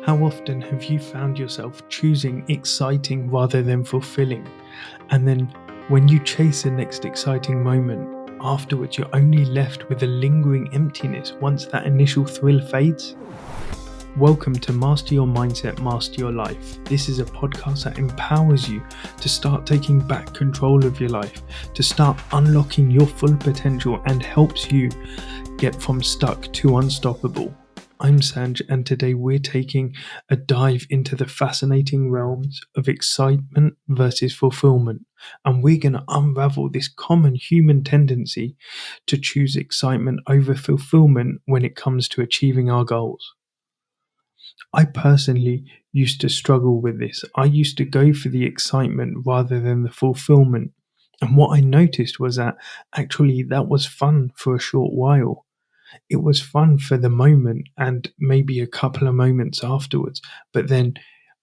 How often have you found yourself choosing exciting rather than fulfilling? And then when you chase the next exciting moment, afterwards you're only left with a lingering emptiness once that initial thrill fades? Welcome to Master Your Mindset, Master Your Life. This is a podcast that empowers you to start taking back control of your life, to start unlocking your full potential, and helps you get from stuck to unstoppable. I'm Sanj, and today we're taking a dive into the fascinating realms of excitement versus fulfillment. And we're going to unravel this common human tendency to choose excitement over fulfillment when it comes to achieving our goals. I personally used to struggle with this. I used to go for the excitement rather than the fulfillment. And what I noticed was that actually that was fun for a short while. It was fun for the moment and maybe a couple of moments afterwards. But then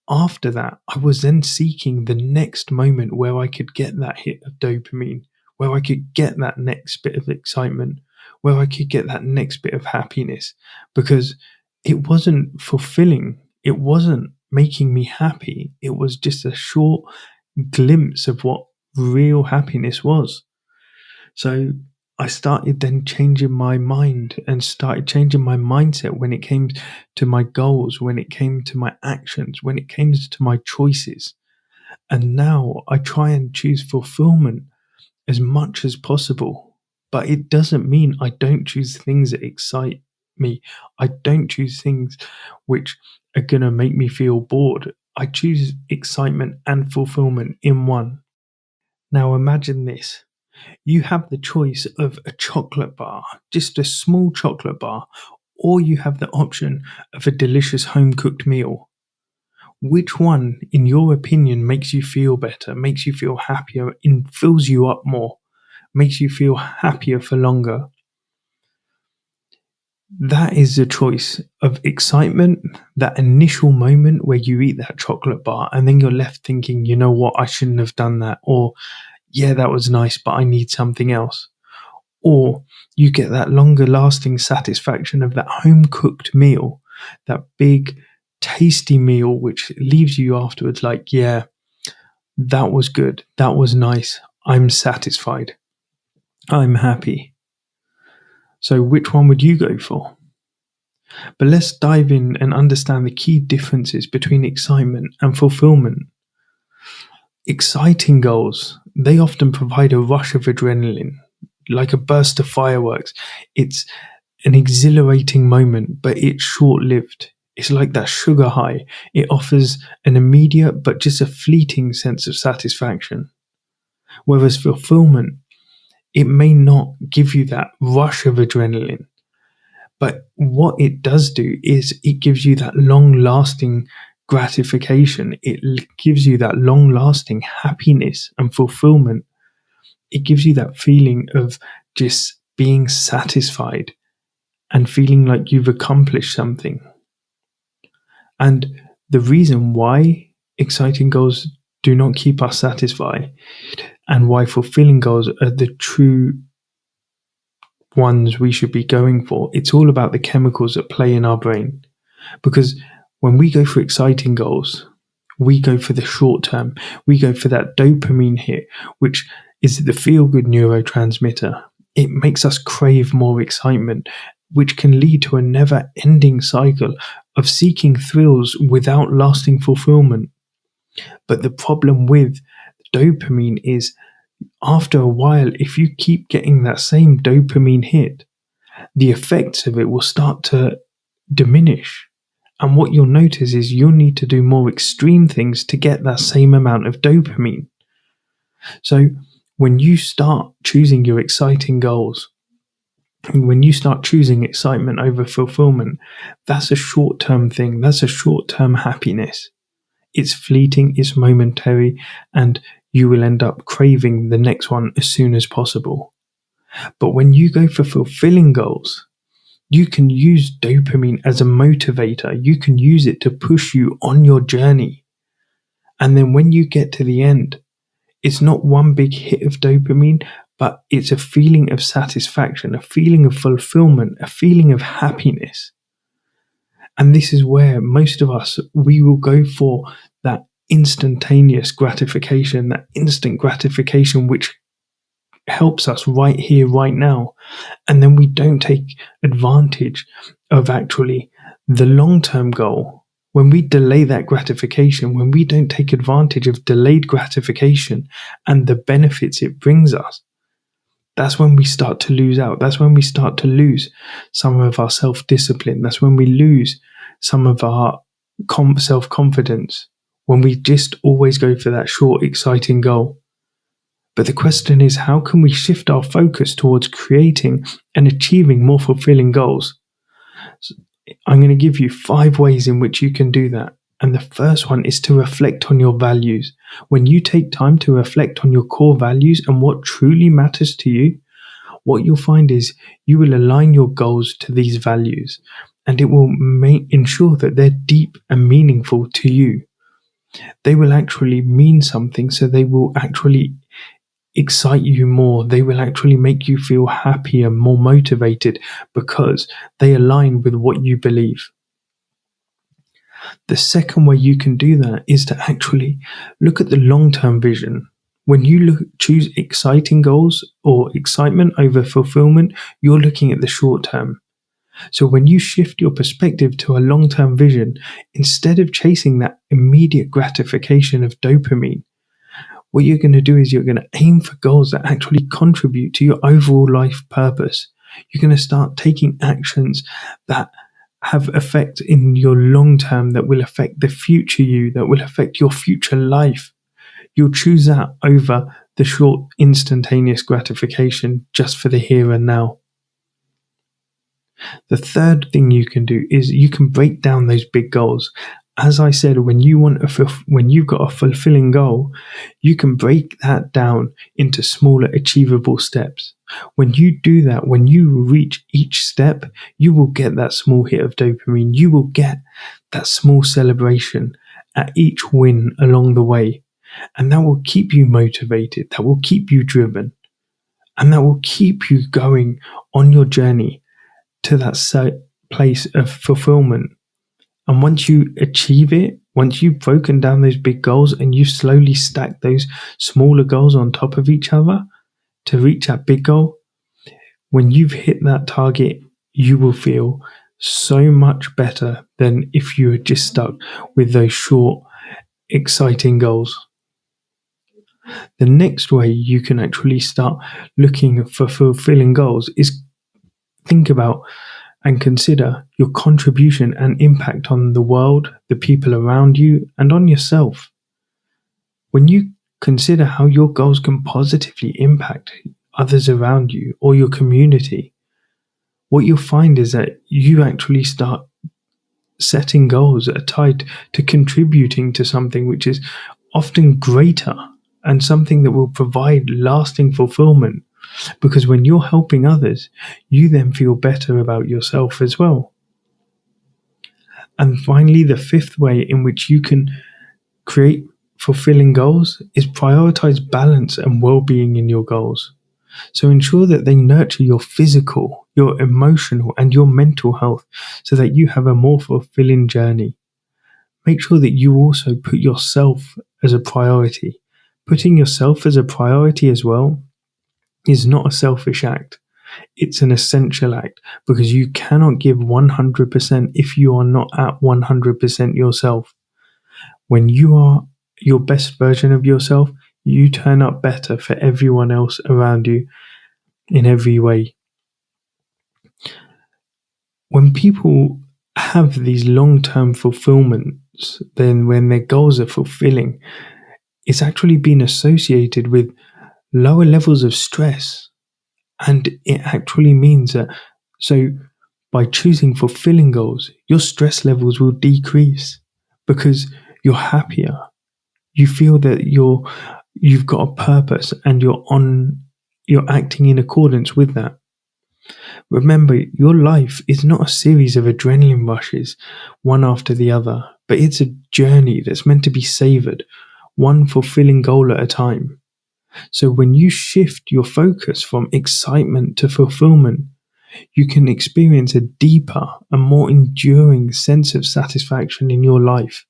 after that, I was then seeking the next moment where I could get that hit of dopamine, where I could get that next bit of excitement, where I could get that next bit of happiness, because it wasn't fulfilling. It wasn't making me happy. It was just a short glimpse of what real happiness was. So I started then changing my mind and started changing my mindset when it came to my goals, when it came to my actions, when it came to my choices. And now I try and choose fulfillment as much as possible. But it doesn't mean I don't choose things that excite me. I don't choose things which are going to make me feel bored. I choose excitement and fulfillment in one. Now imagine this. You have the choice of a chocolate bar, just a small chocolate bar, or you have the option of a delicious home cooked meal. Which one, in your opinion, makes you feel better, makes you feel happier, and fills you up more, makes you feel happier for longer? That is the choice of excitement, that initial moment where you eat that chocolate bar and then you're left thinking, you know what, I shouldn't have done that, or yeah, that was nice, but I need something else. Or you get that longer lasting satisfaction of that home cooked meal, that big tasty meal, which leaves you afterwards like, yeah, that was good. That was nice. I'm satisfied. I'm happy. So which one would you go for? But let's dive in and understand the key differences between excitement and fulfillment. Exciting goals, they often provide a rush of adrenaline, like a burst of fireworks. It's an exhilarating moment, but it's short lived. It's like that sugar high. It offers an immediate but just a fleeting sense of satisfaction. Whereas fulfillment, it may not give you that rush of adrenaline, but what it does do is it gives you that long lasting gratification. It gives you that long lasting happiness and fulfillment. It gives you that feeling of just being satisfied and feeling like you've accomplished something. And the reason why exciting goals do not keep us satisfied and why fulfilling goals are the true ones we should be going for, it's all about the chemicals that play in our brain. Because when we go for exciting goals, we go for the short term. We go for that dopamine hit, which is the feel good neurotransmitter. It makes us crave more excitement, which can lead to a never ending cycle of seeking thrills without lasting fulfillment. But the problem with dopamine is, after a while, if you keep getting that same dopamine hit, the effects of it will start to diminish. And what you'll notice is you'll need to do more extreme things to get that same amount of dopamine. So when you start choosing your exciting goals, when you start choosing excitement over fulfillment, that's a short term thing. That's a short term happiness. It's fleeting, it's momentary, and you will end up craving the next one as soon as possible. But when you go for fulfilling goals, you can use dopamine as a motivator. You can use it to push you on your journey. And then when you get to the end, it's not one big hit of dopamine, but it's a feeling of satisfaction, a feeling of fulfillment, a feeling of happiness. And this is where most of us, we will go for that instantaneous gratification, that instant gratification, which helps us right here, right now. And then we don't take advantage of actually the long term goal. When we delay that gratification, when we don't take advantage of delayed gratification and the benefits it brings us, that's when we start to lose out. That's when we start to lose some of our self discipline. That's when we lose some of our self confidence, when we just always go for that short, exciting goal. But the question is, how can we shift our focus towards creating and achieving more fulfilling goals? So I'm going to give you 5 ways in which you can do that. And the first one is to reflect on your values. When you take time to reflect on your core values and what truly matters to you, what you'll find is you will align your goals to these values, and it will ensure that they're deep and meaningful to you. They will actually mean something, so they will actually excite you more. They will actually make you feel happier, more motivated, because they align with what you believe. The second way you can do that is to actually look at the long-term vision. When you choose exciting goals or excitement over fulfillment, you're looking at the short term. So when you shift your perspective to a long-term vision, instead of chasing that immediate gratification of dopamine, what you're going to do is you're going to aim for goals that actually contribute to your overall life purpose. You're going to start taking actions that have effect in your long term, that will affect the future you, that will affect your future life. You'll choose that over the short, instantaneous gratification just for the here and now. The third thing you can do is you can break down those big goals. As I said, when you've got a fulfilling goal, you can break that down into smaller, achievable steps. When you do that, when you reach each step, you will get that small hit of dopamine. You will get that small celebration at each win along the way. And that will keep you motivated. That will keep you driven. And that will keep you going on your journey to that place of fulfillment. And once you achieve it, once you've broken down those big goals and you slowly stack those smaller goals on top of each other to reach that big goal, when you've hit that target, you will feel so much better than if you had just stuck with those short, exciting goals. The next way you can actually start looking for fulfilling goals is think about and consider your contribution and impact on the world, the people around you, and on yourself. When you consider how your goals can positively impact others around you or your community, what you'll find is that you actually start setting goals that are tied to contributing to something which is often greater and something that will provide lasting fulfillment. Because when you're helping others, you then feel better about yourself as well. And finally, the fifth way in which you can create fulfilling goals is prioritize balance and well-being in your goals. So ensure that they nurture your physical, your emotional, and your mental health so that you have a more fulfilling journey. Make sure that you also put yourself as a priority. Putting yourself as a priority as well is not a selfish act. It's an essential act, because you cannot give 100% if you are not at 100% yourself. When you are your best version of yourself, you turn up better for everyone else around you in every way. When people have these long-term fulfillments, then when their goals are fulfilling, it's actually been associated with lower levels of stress. And it actually means that, so by choosing fulfilling goals, your stress levels will decrease because you're happier. You feel that you've got a purpose and you're acting in accordance with that. Remember, your life is not a series of adrenaline rushes, one after the other, but it's a journey that's meant to be savored, one fulfilling goal at a time. So when you shift your focus from excitement to fulfillment, you can experience a deeper and more enduring sense of satisfaction in your life.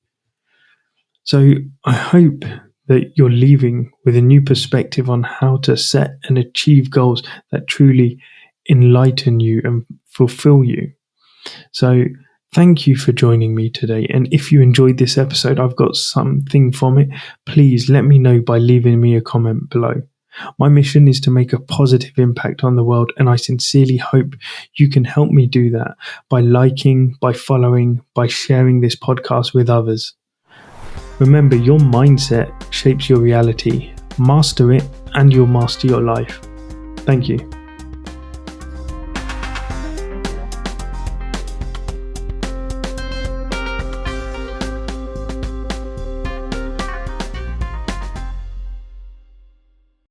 So I hope that you're leaving with a new perspective on how to set and achieve goals that truly enlighten you and fulfill you. So thank you for joining me today. And if you enjoyed this episode, I've got something from it. Please let me know by leaving me a comment below. My mission is to make a positive impact on the world, and I sincerely hope you can help me do that by liking, by following, by sharing this podcast with others. Remember, your mindset shapes your reality. Master it, and you'll master your life. Thank you.